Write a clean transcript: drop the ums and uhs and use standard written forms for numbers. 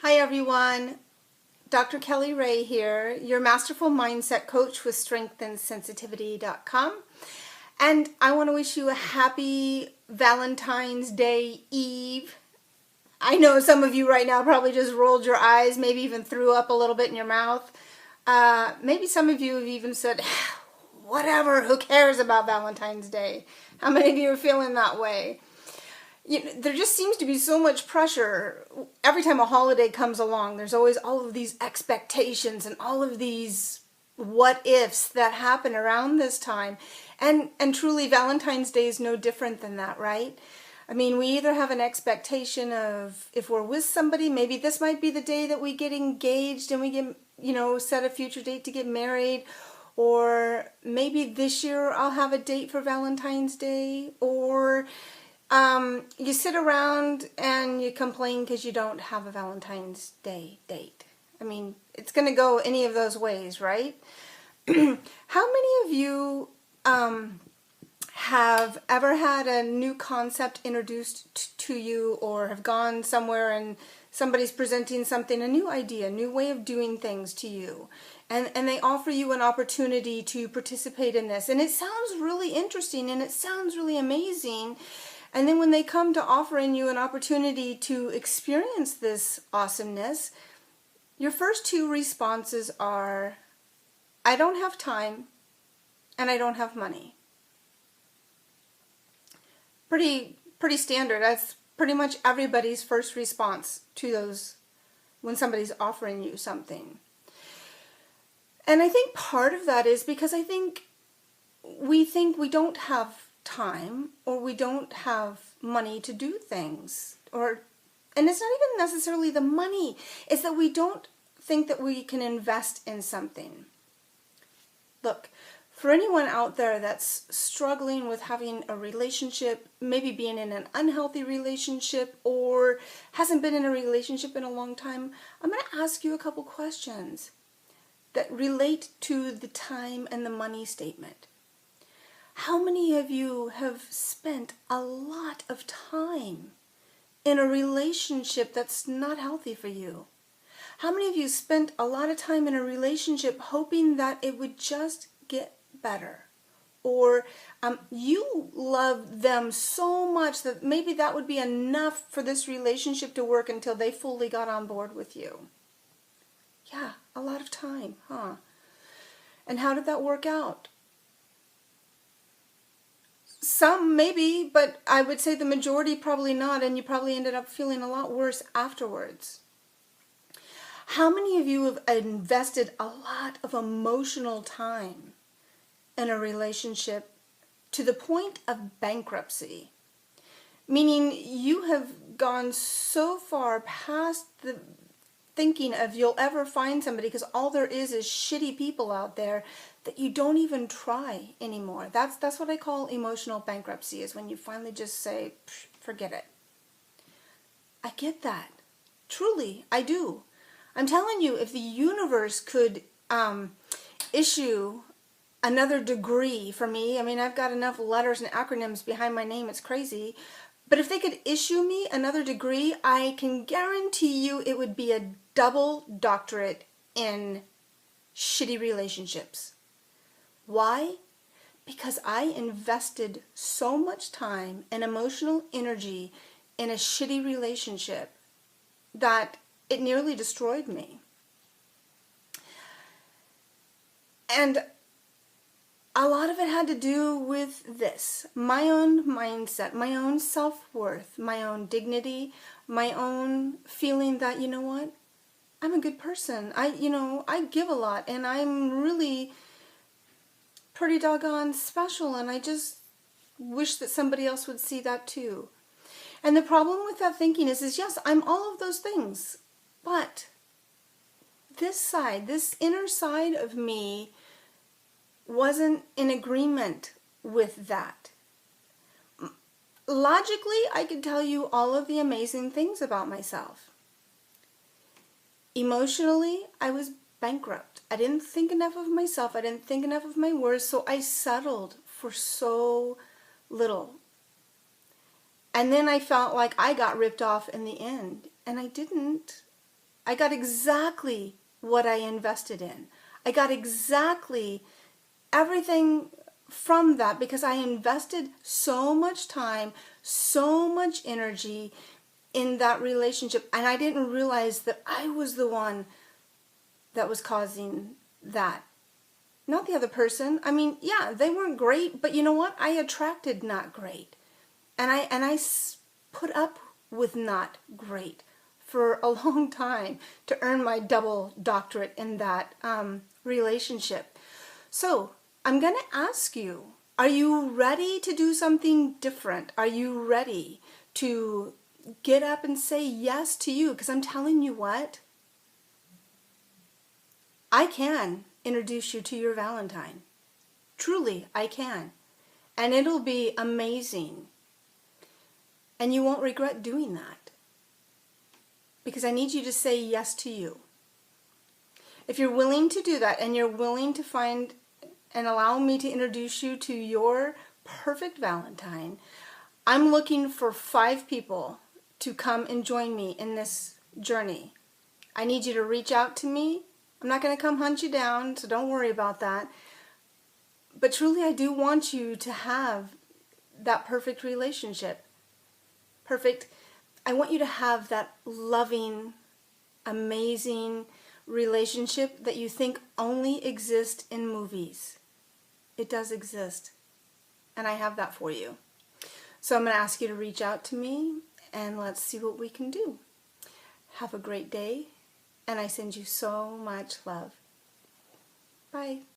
Hi everyone, Dr. Kelly Ray here, your masterful mindset coach with strengthandsensitivity.com, and I want to wish you a happy Valentine's Day Eve. I know some of you right now probably just rolled your eyes, maybe even threw up a little bit in your mouth. Maybe some of you have even said, whatever, who cares about Valentine's Day? How many of you are feeling that way? There just seems to be so much pressure. Every time a holiday comes along, there's always all of these expectations and all of these what ifs that happen around this time. And truly, Valentine's Day is no different than that, right? I mean, we either have an expectation of if we're with somebody, maybe this might be the day that we get engaged and we get, set a future date to get married. Or maybe this year I'll have a date for Valentine's Day. Or you sit around and you complain because you don't have a Valentine's Day date. I mean, it's going to go any of those ways, right? How many of you have ever had a new concept introduced to you, or have gone somewhere and somebody's presenting something, a new idea, a new way of doing things to you, and they offer you an opportunity to participate in this, and it sounds really interesting and it sounds really amazing. And then when they come to offering you an opportunity to experience this awesomeness, your first two responses are, I don't have time and I don't have money. Pretty standard. That's pretty much everybody's first response to those when somebody's offering you something. And I think part of that is because I think we don't have time, or we don't have money to do things, and it's not even necessarily the money, it's that we don't think that we can invest in something. Look, for anyone out there that's struggling with having a relationship, maybe being in an unhealthy relationship, or hasn't been in a relationship in a long time, I'm going to ask you a couple questions that relate to the time and the money statement. How many of you have spent a lot of time in a relationship that's not healthy for you? How many of you spent a lot of time in a relationship hoping that it would just get better? Or you love them so much that maybe that would be enough for this relationship to work until they fully got on board with you. Yeah, a lot of time, huh? And how did that work out? Some maybe, but I would say the majority probably not, and you probably ended up feeling a lot worse afterwards. How many of you have invested a lot of emotional time in a relationship to the point of bankruptcy? Meaning you have gone so far past the thinking of you'll ever find somebody, because all there is shitty people out there, that you don't even try anymore. That's what I call emotional bankruptcy, is when you finally just say, forget it. I get that. Truly, I do. I'm telling you, if the universe could issue another degree for me, I mean, I've got enough letters and acronyms behind my name, it's crazy. But if they could issue me another degree, I can guarantee you it would be a double doctorate in shitty relationships. Why? Because I invested so much time and emotional energy in a shitty relationship that it nearly destroyed me. And a lot of it had to do with this, my own mindset, my own self-worth, my own dignity, my own feeling that, you know what, I'm a good person. I give a lot, and I'm really pretty doggone special, and I just wish that somebody else would see that too. And the problem with that thinking is yes, I'm all of those things, but this inner side of me wasn't in agreement with that. Logically, I could tell you all of the amazing things about myself. Emotionally, I was bankrupt. I didn't think enough of myself. I didn't think enough of my worth, so I settled for so little. And then I felt like I got ripped off in the end, and I didn't. I got exactly what I invested in. I got exactly everything from that because I invested so much time, so much energy in that relationship, and I didn't realize that I was the one that was causing that. Not the other person. I mean, yeah, they weren't great, but you know what? I attracted not great. And I put up with not great for a long time to earn my double doctorate in that relationship. So I'm going to ask you, are you ready to do something different? Are you ready to get up and say yes to you? Because I'm telling you what, I can introduce you to your Valentine. Truly, I can. And it'll be amazing. And you won't regret doing that. Because I need you to say yes to you. If you're willing to do that and you're willing to find and allow me to introduce you to your perfect Valentine, I'm looking for 5 people to come and join me in this journey. I need you to reach out to me. I'm not going to come hunt you down, so don't worry about that. But truly, I do want you to have that perfect relationship. Perfect. I want you to have that loving, amazing relationship that you think only exists in movies. It does exist. And I have that for you. So I'm going to ask you to reach out to me and let's see what we can do. Have a great day, and I send you so much love. Bye.